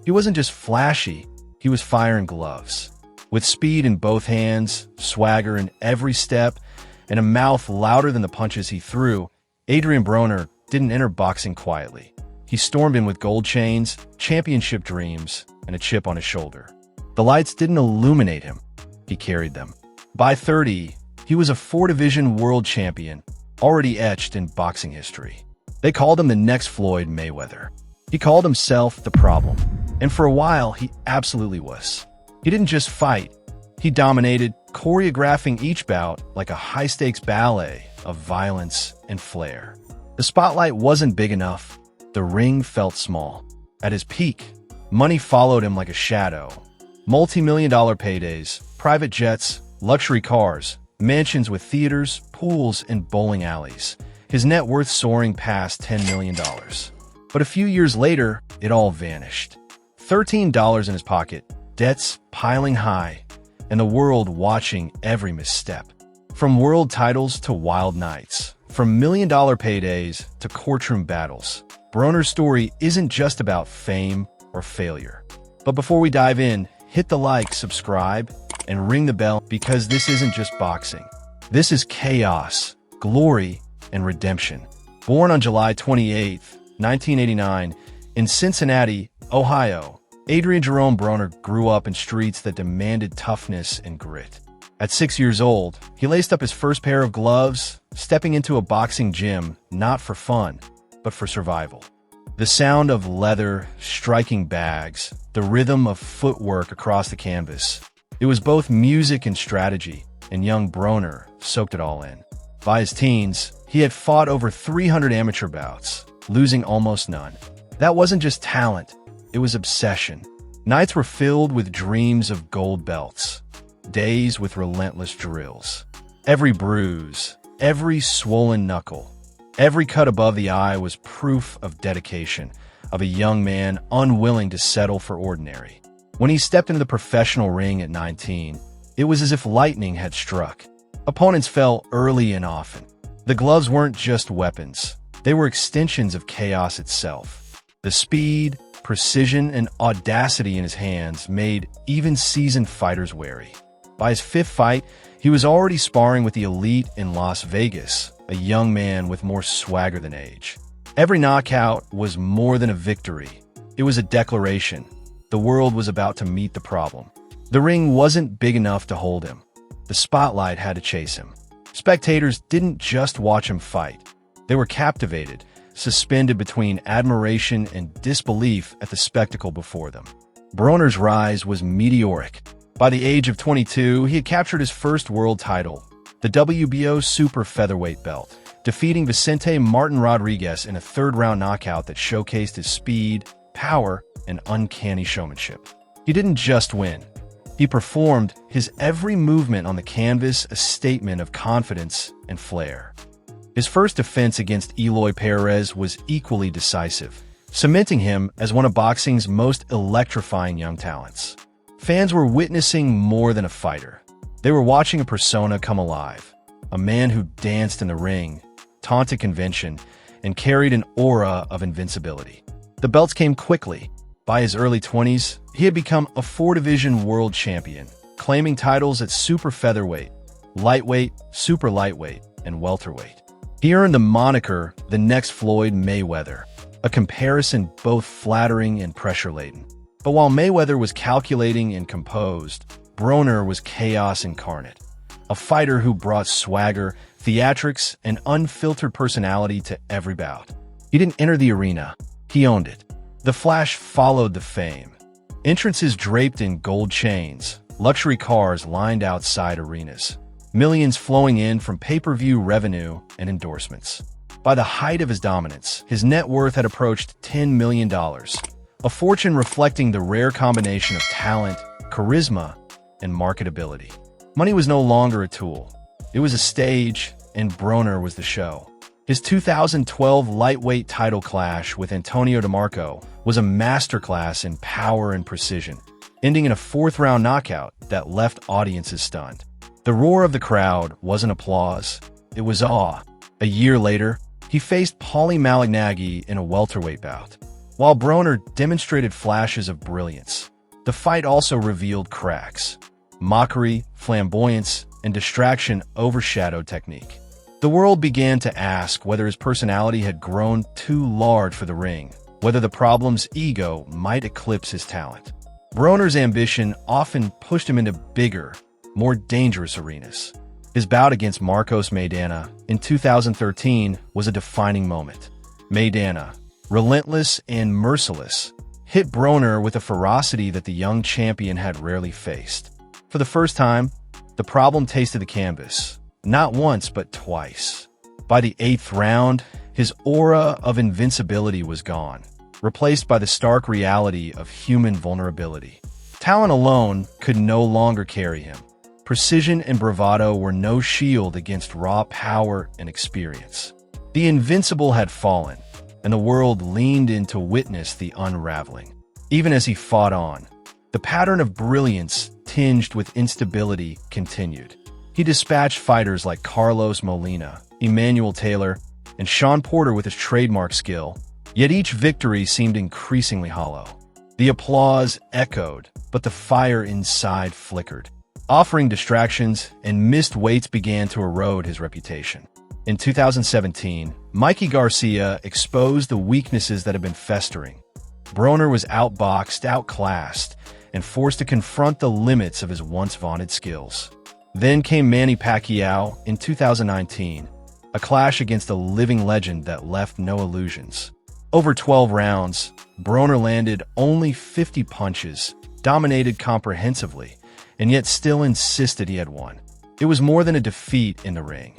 He wasn't just flashy, he was firing gloves. With speed in both hands, swagger in every step, and a mouth louder than the punches he threw, Adrien Broner didn't enter boxing quietly. He stormed in with gold chains, championship dreams, and a chip on his shoulder. The lights didn't illuminate him, he carried them. By 30, he was a 4-division world champion, already etched in boxing history. They called him the next Floyd Mayweather. He called himself the problem, and for a while, he absolutely was. He didn't just fight, he dominated, choreographing each bout like a high-stakes ballet of violence and flair. The spotlight wasn't big enough, the ring felt small. At his peak, money followed him like a shadow. Multi-million-dollar paydays, private jets, luxury cars, mansions with theaters, pools, and bowling alleys. His net worth soaring past $10 million. But a few years later, it all vanished. $13 in his pocket, debts piling high, and the world watching every misstep. From world titles to wild nights, from million-dollar paydays to courtroom battles, Broner's story isn't just about fame or failure. But before we dive in, hit the like, subscribe, and ring the bell because this isn't just boxing. This is chaos, glory, and redemption. Born on July 28, 1989, in Cincinnati, Ohio, Adrien Jerome Broner grew up in streets that demanded toughness and grit. At 6 years old, he laced up his first pair of gloves, stepping into a boxing gym not for fun, but for survival. The sound of leather striking bags, the rhythm of footwork across the canvas. It was both music and strategy, and young Broner soaked it all in. By his teens, he had fought over 300 amateur bouts, losing almost none. That wasn't just talent, it was obsession. Nights were filled with dreams of gold belts, days with relentless drills. Every bruise, every swollen knuckle, every cut above the eye was proof of dedication, of a young man unwilling to settle for ordinary. When he stepped into the professional ring at 19, it was as if lightning had struck. Opponents fell early and often. The gloves weren't just weapons, they were extensions of chaos itself. The speed, precision, and audacity in his hands made even seasoned fighters wary. By his 5th fight, he was already sparring with the elite in Las Vegas, a young man with more swagger than age. Every knockout was more than a victory. It was a declaration. The world was about to meet the problem. The ring wasn't big enough to hold him. The spotlight had to chase him. Spectators didn't just watch him fight. They were captivated, suspended between admiration and disbelief at the spectacle before them. Broner's rise was meteoric. By the age of 22, he had captured his first world title, the WBO super featherweight belt, defeating Vicente Martin Rodriguez in a 3rd-round knockout that showcased his speed, power, and uncanny showmanship. He didn't just win. He performed, his every movement on the canvas a statement of confidence and flair. His first defense against Eloy Perez was equally decisive, cementing him as one of boxing's most electrifying young talents. Fans were witnessing more than a fighter. They were watching a persona come alive, a man who danced in the ring, taunted convention, and carried an aura of invincibility. The belts came quickly. By his early 20s, he had become a 4-division world champion, claiming titles at super featherweight, lightweight, super lightweight, and welterweight. He earned the moniker the next Floyd Mayweather, a comparison both flattering and pressure-laden. But while Mayweather was calculating and composed, Broner was chaos incarnate, a fighter who brought swagger, theatrics, and unfiltered personality to every bout. He didn't enter the arena, he owned it. The flash followed the fame. Entrances draped in gold chains, luxury cars lined outside arenas, millions flowing in from pay-per-view revenue and endorsements. By the height of his dominance, his net worth had approached $10 million, a fortune reflecting the rare combination of talent, charisma, and marketability. Money was no longer a tool. It was a stage, and Broner was the show. His 2012 lightweight title clash with Antonio DeMarco was a masterclass in power and precision, ending in a 4th-round knockout that left audiences stunned. The roar of the crowd wasn't applause, it was awe. A year later, he faced Paulie Malignaggi in a welterweight bout. While Broner demonstrated flashes of brilliance, the fight also revealed cracks. Mockery, flamboyance, and distraction overshadowed technique. The world began to ask whether his personality had grown too large for the ring, whether the problem's ego might eclipse his talent. Broner's ambition often pushed him into bigger, more dangerous arenas. His bout against Marcos Maidana in 2013 was a defining moment. Maidana, relentless and merciless, hit Broner with a ferocity that the young champion had rarely faced. For the first time, the problem tasted the canvas, not once but twice. By the 8th round, his aura of invincibility was gone, replaced by the stark reality of human vulnerability. Talent alone could no longer carry him. Precision and bravado were no shield against raw power and experience. The invincible had fallen, and the world leaned in to witness the unraveling. Even as he fought on, the pattern of brilliance tinged with instability continued. He dispatched fighters like Carlos Molina, Emmanuel Taylor, and Sean Porter with his trademark skill, yet each victory seemed increasingly hollow. The applause echoed, but the fire inside flickered. Offering distractions and missed weights began to erode his reputation. In 2017, Mikey Garcia exposed the weaknesses that had been festering. Broner was outboxed, outclassed, and forced to confront the limits of his once vaunted skills. Then came Manny Pacquiao in 2019, a clash against a living legend that left no illusions. Over 12 rounds, Broner landed only 50 punches, dominated comprehensively, and yet still insisted he had won. It was more than a defeat in the ring.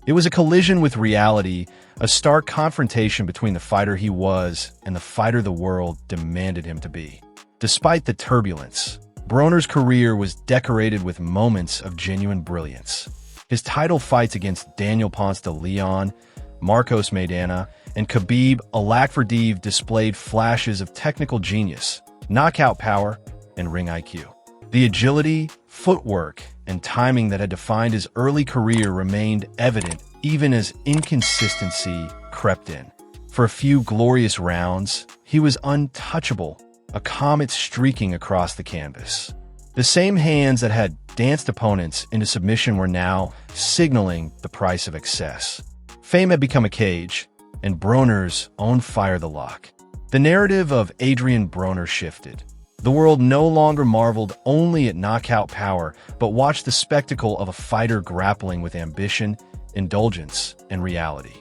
It was a collision with reality, a stark confrontation between the fighter he was and the fighter the world demanded him to be. Despite the turbulence, Broner's career was decorated with moments of genuine brilliance. His title fights against Daniel Ponce de Leon, Marcos Maidana, and Khabib Alakferdiev displayed flashes of technical genius, knockout power, and ring IQ. The agility, footwork, and timing that had defined his early career remained evident even as inconsistency crept in. For a few glorious rounds, he was untouchable, a comet streaking across the canvas. The same hands that had danced opponents into submission were now signaling the price of excess. Fame had become a cage, and Broner's own fire the lock. The narrative of Adrien Broner shifted. The world no longer marveled only at knockout power, but watched the spectacle of a fighter grappling with ambition, indulgence, and reality.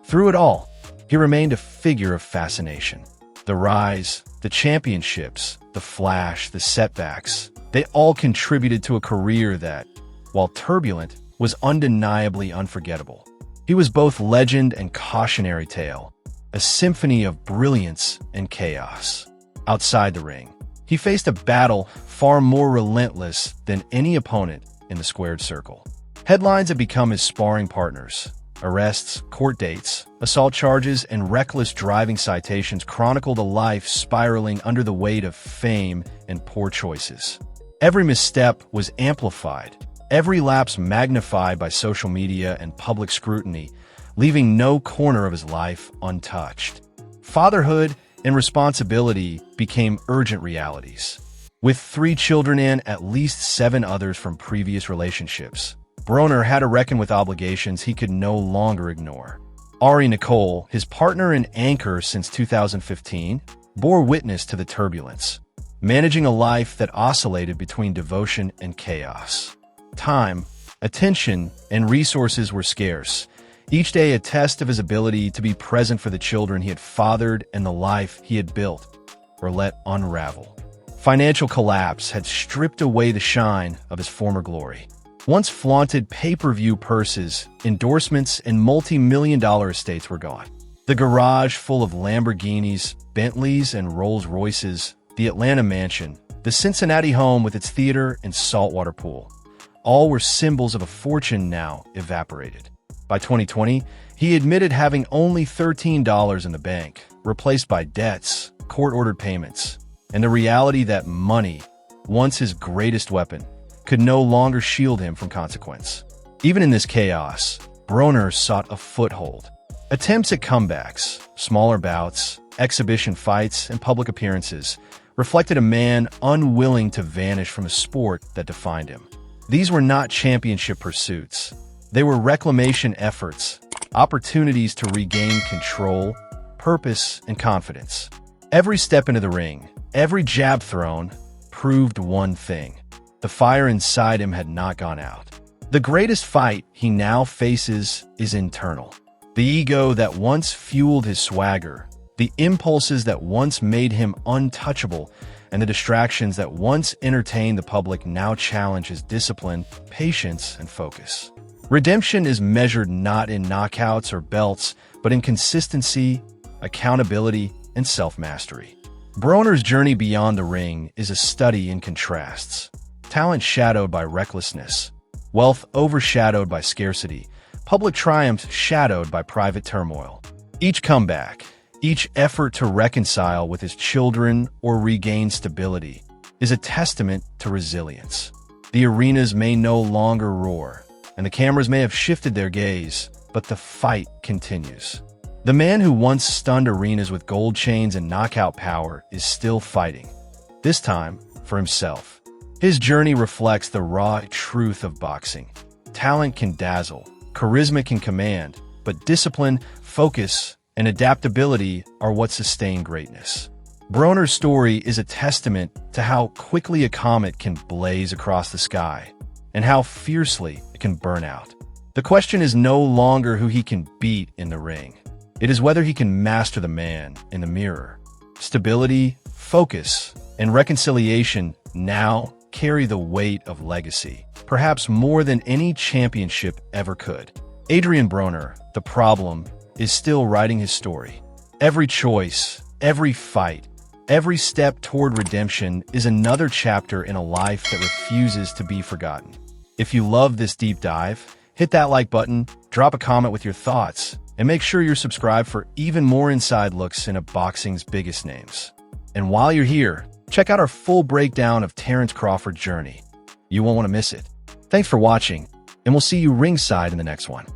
Through it all, he remained a figure of fascination. The rise, the championships, the flash, the setbacks, they all contributed to a career that, while turbulent, was undeniably unforgettable. He was both legend and cautionary tale, a symphony of brilliance and chaos. Outside the ring, he faced a battle far more relentless than any opponent in the squared circle. Headlines had become his sparring partners. Arrests, court dates, assault charges, and reckless driving citations chronicled a life spiraling under the weight of fame and poor choices. Every misstep was amplified, every lapse magnified by social media and public scrutiny, leaving no corner of his life untouched. Fatherhood and responsibility became urgent realities. With 3 children and at least 7 others from previous relationships, Broner had to reckon with obligations he could no longer ignore. Ari Nicole, his partner and anchor since 2015, bore witness to the turbulence, managing a life that oscillated between devotion and chaos. Time, attention, and resources were scarce, each day a test of his ability to be present for the children he had fathered and the life he had built, or let unravel. Financial collapse had stripped away the shine of his former glory. Once flaunted pay-per-view purses, endorsements, and multi-million-dollar estates were gone. The garage full of Lamborghinis, Bentleys, and Rolls-Royces, the Atlanta mansion, the Cincinnati home with its theater and saltwater pool, all were symbols of a fortune now evaporated. By 2020, he admitted having only $13 in the bank, replaced by debts, court-ordered payments, and the reality that money, once his greatest weapon, could no longer shield him from consequence. Even in this chaos, Broner sought a foothold. Attempts at comebacks, smaller bouts, exhibition fights, and public appearances reflected a man unwilling to vanish from a sport that defined him. These were not championship pursuits. They were reclamation efforts, opportunities to regain control, purpose, and confidence. Every step into the ring, every jab thrown, proved one thing. The fire inside him had not gone out. The greatest fight he now faces is internal. The ego that once fueled his swagger, the impulses that once made him untouchable, and the distractions that once entertained the public now challenge his discipline, patience, and focus. Redemption is measured not in knockouts or belts, but in consistency, accountability, and self-mastery. Broner's journey beyond the ring is a study in contrasts. Talent shadowed by recklessness, wealth overshadowed by scarcity, public triumph shadowed by private turmoil. Each comeback, each effort to reconcile with his children or regain stability, is a testament to resilience. The arenas may no longer roar, and the cameras may have shifted their gaze, but the fight continues. The man who once stunned arenas with gold chains and knockout power is still fighting, this time for himself. His journey reflects the raw truth of boxing. Talent can dazzle, charisma can command, but discipline, focus, and adaptability are what sustain greatness. Broner's story is a testament to how quickly a comet can blaze across the sky, and how fiercely it can burn out. The question is no longer who he can beat in the ring. It is whether he can master the man in the mirror. Stability, focus, and reconciliation now carry the weight of legacy, perhaps more than any championship ever could. Adrien Broner, the problem, is still writing his story. Every choice, every fight, every step toward redemption is another chapter in a life that refuses to be forgotten. If you love this deep dive, hit that like button, drop a comment with your thoughts, and make sure you're subscribed for even more inside looks into boxing's biggest names. And while you're here, check out our full breakdown of Terence Crawford's journey. You won't want to miss it. Thanks for watching, and we'll see you ringside in the next one.